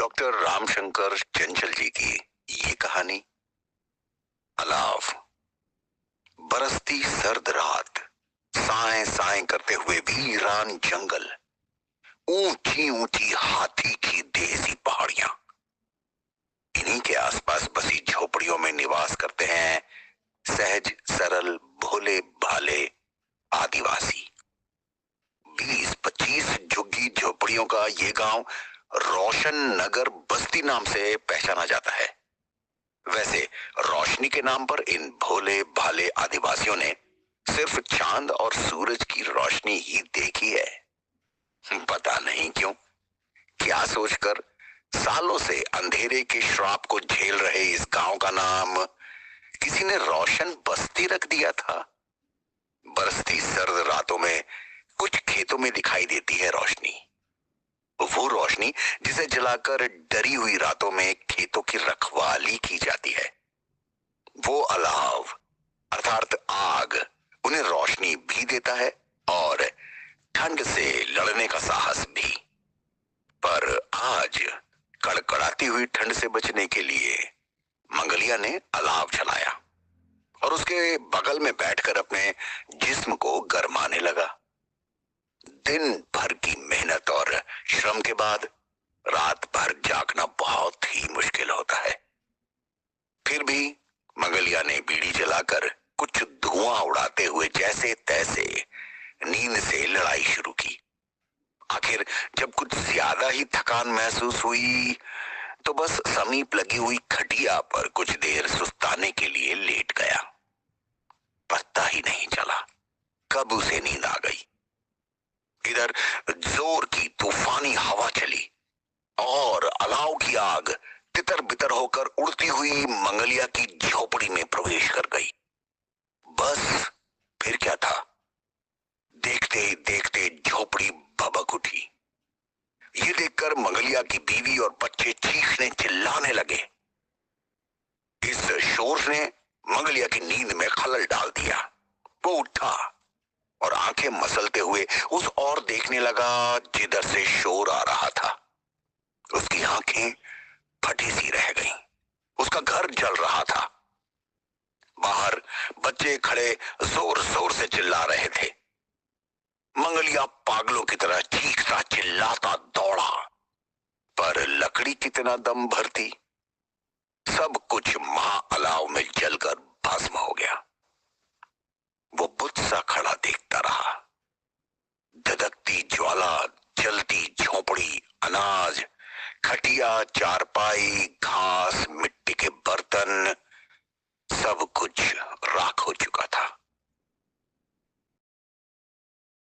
Doctor Ramshankar चंचल जी की ये कहानी। अलाव। बरसती सर्द रात, साए साए करते हुए वीरान जंगल, ऊंची ऊंची हाथी की देसी पहाड़ियां, इन्हीं के आसपास बसी झोपड़ियों में निवास करते हैं सहज सरल भोले भाले आदिवासी। 20-25 झुग्गी झोपड़ियों का ये गांव रोशन नगर बस्ती नाम से पहचाना जाता है। वैसे रोशनी के नाम पर इन भोले भाले आदिवासियों ने सिर्फ चांद और सूरज की रोशनी ही देखी है। पता नहीं क्यों, क्या सोचकर सालों से अंधेरे के श्राप को झेल रहे इस गांव का नाम किसी ने रोशन बस्ती रख दिया था। बरसती सर्द रातों में कुछ खेतों में दिखाई देती है रोशनी, वो रोशनी जिसे जलाकर डरी हुई रातों में खेतों की रखवाली की जाती है। वो अलाव अर्थात आग उन्हें रोशनी भी देता है और ठंड से लड़ने का साहस भी। पर आज कड़कड़ाती हुई ठंड से बचने के लिए मंगलिया ने अलाव जलाया और उसके बगल में बैठकर अपने जिस्म को गरमाने लगा। दिन भर की मेहनत और श्रम के बाद रात भर जागना बहुत ही मुश्किल होता है। फिर भी मंगलिया ने बीड़ी जलाकर कुछ धुआं उड़ाते हुए जैसे तैसे नींद से लड़ाई शुरू की। आखिर जब कुछ ज्यादा ही थकान महसूस हुई तो बस समीप लगी हुई खटिया पर कुछ देर सुस्ताने के लिए लेट गया। पता ही नहीं चला कब उसे नींद आ गई। इधर जोर की तूफानी हवा चली और अलाव की आग तितर बितर होकर उड़ती हुई मंगलिया की झोपड़ी में प्रवेश कर गई। बस फिर क्या था, देखते ही देखते झोपड़ी भभक उठी। ये देखकर मंगलिया की बीवी और बच्चे चीखने चिल्लाने लगे। इस शोर ने मंगलिया की नींद में खलल डाल दिया। वो उठा और आंखें मसलते हुए उस ओर देखने लगा जिधर से शोर आ रहा था। उसकी आंखें फटी सी रह गईं। उसका घर जल रहा था। बाहर बच्चे खड़े जोर जोर से चिल्ला रहे थे। मंगलिया पागलों की तरह चीखता चिल्लाता दौड़ा, पर लकड़ी कितना दम भरती। सब कुछ महाअलाव में जलकर भस्म हो गया। वो बुत सा खड़ा देखता रहा। धधकती ज्वाला, जलती झोपड़ी, अनाज, खटिया, चारपाई, घास, मिट्टी के बर्तन, सब कुछ राख हो चुका था।